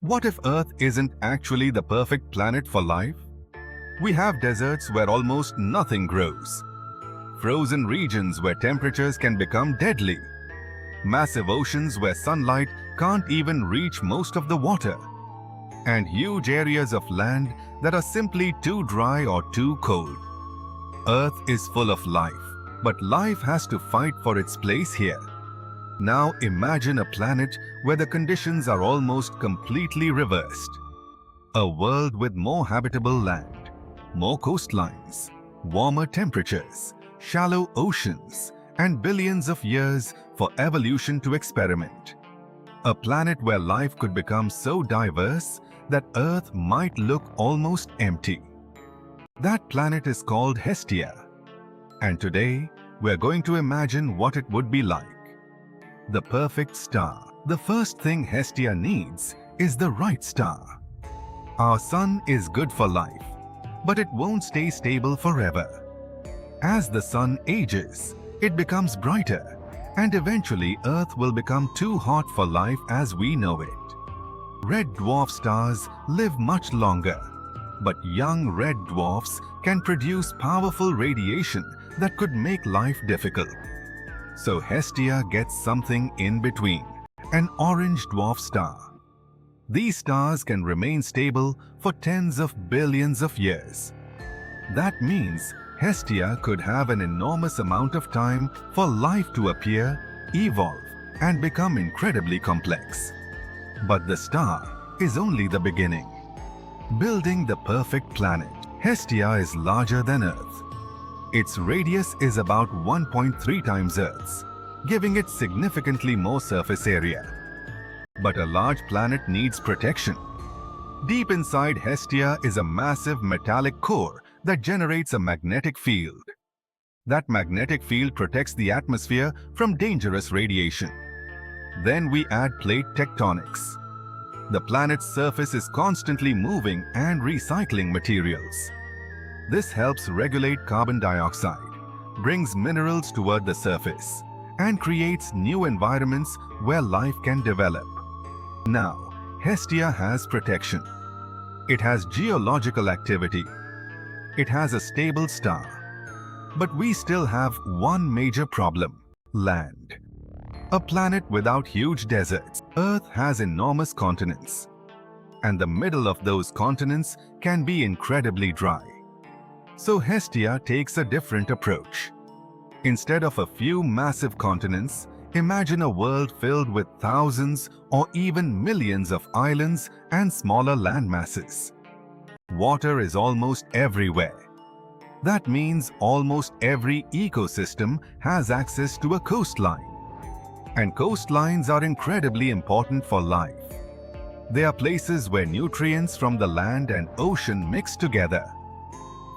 What if Earth isn't actually the perfect planet for life? We have deserts where almost nothing grows, frozen regions where temperatures can become deadly, massive oceans where sunlight can't even reach most of the water, and huge areas of land that are simply too dry or too cold. Earth is full of life, but life has to fight for its place here. Now imagine a planet where the conditions are almost completely reversed. A world with more habitable land, more coastlines, warmer temperatures, shallow oceans, and billions of years for evolution to experiment. A planet where life could become so diverse that Earth might look almost empty. That planet is called Hestia. And today, we're going to imagine what it would be like. The perfect star. The first thing Hestia needs is the right star. Our sun is good for life, but it won't stay stable forever. As the sun ages, it becomes brighter, and eventually Earth will become too hot for life as we know it. Red dwarf stars live much longer, but young red dwarfs can produce powerful radiation that could make life difficult. So Hestia gets something in between, an orange dwarf star. These stars can remain stable for tens of billions of years. That means Hestia could have an enormous amount of time for life to appear, evolve, and become incredibly complex. But the star is only the beginning. Building the perfect planet. Hestia is larger than Earth. Its radius is about 1.3 times Earth's, giving it significantly more surface area. But a large planet needs protection. Deep inside Hestia is a massive metallic core that generates a magnetic field. That magnetic field protects the atmosphere from dangerous radiation. Then we add plate tectonics. The planet's surface is constantly moving and recycling materials. This helps regulate carbon dioxide, brings minerals toward the surface, and creates new environments where life can develop. Now, Hestia has protection. It has geological activity. It has a stable star. But we still have one major problem: land. A planet without huge deserts. Earth has enormous continents, and the middle of those continents can be incredibly dry. So Hestia takes a different approach. Instead of a few massive continents, imagine a world filled with thousands or even millions of islands and smaller land masses. Water is almost everywhere. That means almost every ecosystem has access to a coastline. And coastlines are incredibly important for life. They are places where nutrients from the land and ocean mix together.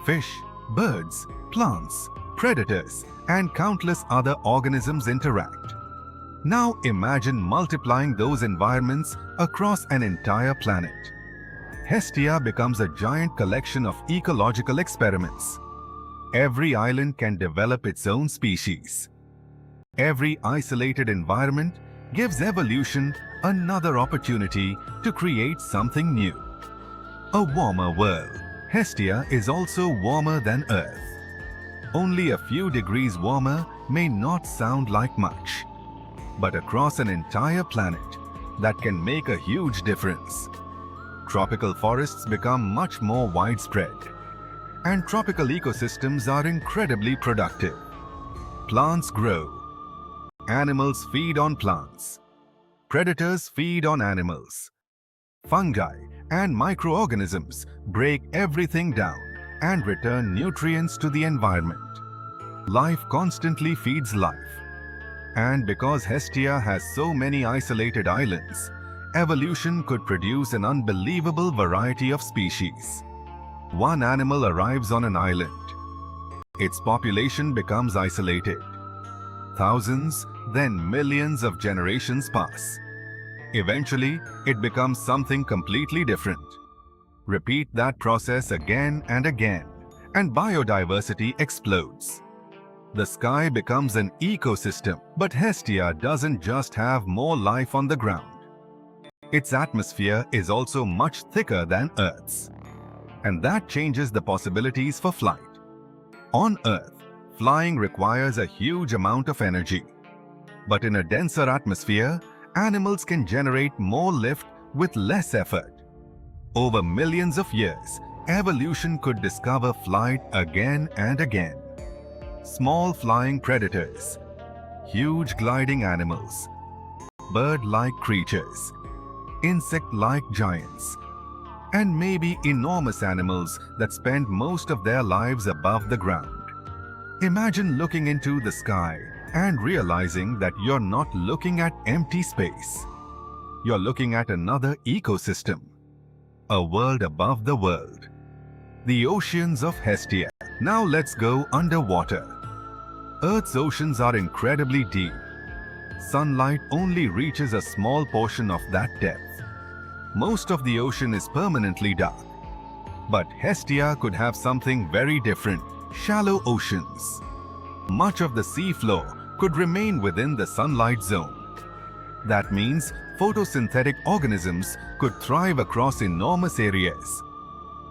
Fish, birds, plants, predators, and countless other organisms interact. Now imagine multiplying those environments across an entire planet. Hestia becomes a giant collection of ecological experiments. Every island can develop its own species. Every isolated environment gives evolution another opportunity to create something new. A warmer world. Hestia is also warmer than Earth. Only a few degrees warmer may not sound like much, but across an entire planet, that can make a huge difference. Tropical forests become much more widespread, and tropical ecosystems are incredibly productive. Plants grow. Animals feed on plants. Predators feed on animals. Fungi and microorganisms break everything down and return nutrients to the environment. Life constantly feeds life. And because Hestia has so many isolated islands, evolution could produce an unbelievable variety of species. One animal arrives on an island. Its population becomes isolated. Thousands, then millions of generations pass. Eventually, it becomes something completely different. Repeat that process again and again, and biodiversity explodes. The sky becomes an ecosystem, but Hestia doesn't just have more life on the ground. Its atmosphere is also much thicker than Earth's, and that changes the possibilities for flight. On Earth, flying requires a huge amount of energy. But in a denser atmosphere, animals can generate more lift with less effort. Over millions of years, evolution could discover flight again and again. Small flying predators, huge gliding animals, bird-like creatures, insect-like giants, and maybe enormous animals that spend most of their lives above the ground. Imagine looking into the sky and realizing that you're not looking at empty space. You're looking at another ecosystem, a world above the world. The oceans of Hestia. Now let's go underwater. Earth's oceans are incredibly deep. Sunlight only reaches a small portion of that depth. Most of the ocean is permanently dark. But Hestia could have something very different: shallow oceans. Much of the seafloor could remain within the sunlight zone. That means photosynthetic organisms could thrive across enormous areas.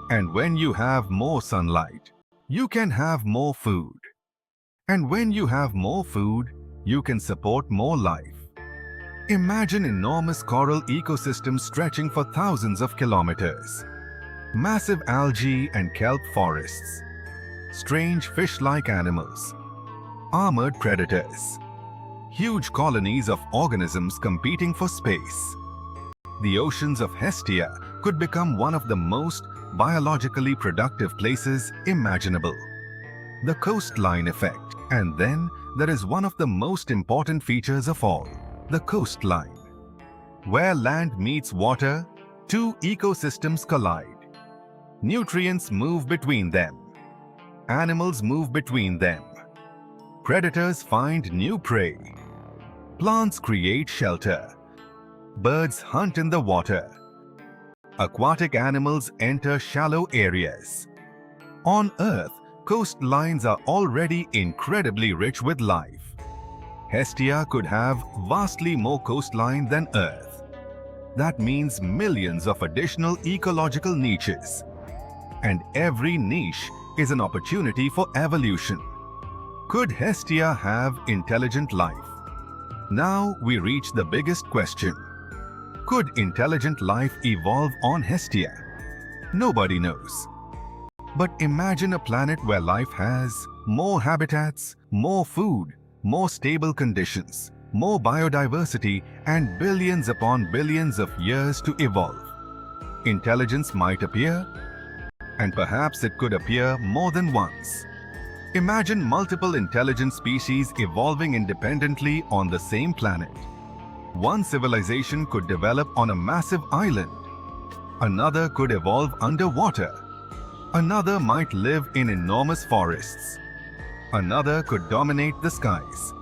And when you have more sunlight, you can have more food. And when you have more food, you can support more life. Imagine enormous coral ecosystems stretching for thousands of kilometers. Massive algae and kelp forests. Strange fish-like animals. Armored predators. Huge colonies of organisms competing for space. The oceans of Hestia could become one of the most biologically productive places imaginable. The coastline effect. And then there is one of the most important features of all, the coastline. Where land meets water, two ecosystems collide. Nutrients move between them. Animals move between them. Predators find new prey. Plants create shelter. Birds hunt in the water. Aquatic animals enter shallow areas. On Earth, coastlines are already incredibly rich with life. Hestia could have vastly more coastline than Earth. That means millions of additional ecological niches. And every niche is an opportunity for evolution. Could Hestia have intelligent life? Now we reach the biggest question. Could intelligent life evolve on Hestia? Nobody knows. But imagine a planet where life has more habitats, more food, more stable conditions, more biodiversity, and billions upon billions of years to evolve. Intelligence might appear, and perhaps it could appear more than once. Imagine multiple intelligent species evolving independently on the same planet. One civilization could develop on a massive island. Another could evolve underwater. Another might live in enormous forests. Another could dominate the skies.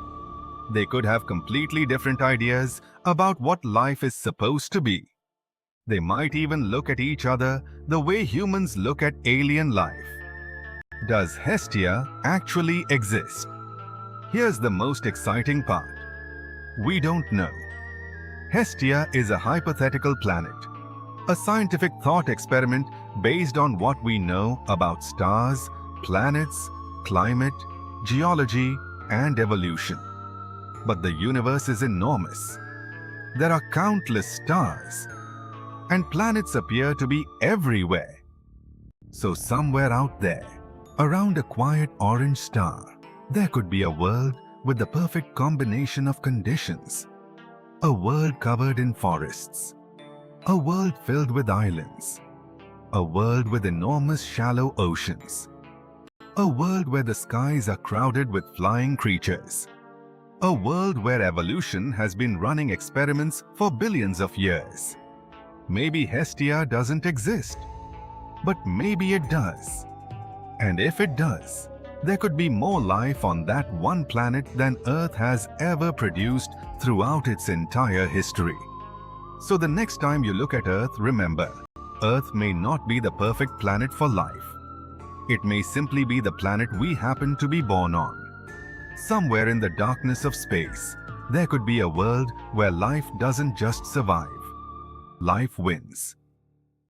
They could have completely different ideas about what life is supposed to be. They might even look at each other the way humans look at alien life. Does Hestia actually exist? Here's the most exciting part. We don't know. Hestia is a hypothetical planet, a scientific thought experiment based on what we know about stars, planets, climate, geology, and evolution. But the universe is enormous. There are countless stars, and planets appear to be everywhere. So somewhere out there, around a quiet orange star, there could be a world with the perfect combination of conditions. A world covered in forests. A world filled with islands. A world with enormous shallow oceans. A world where the skies are crowded with flying creatures. A world where evolution has been running experiments for billions of years. Maybe Hestia doesn't exist, but maybe it does. And if it does, there could be more life on that one planet than Earth has ever produced throughout its entire history. So the next time you look at Earth, remember, Earth may not be the perfect planet for life. It may simply be the planet we happen to be born on. Somewhere in the darkness of space, there could be a world where life doesn't just survive. life wins.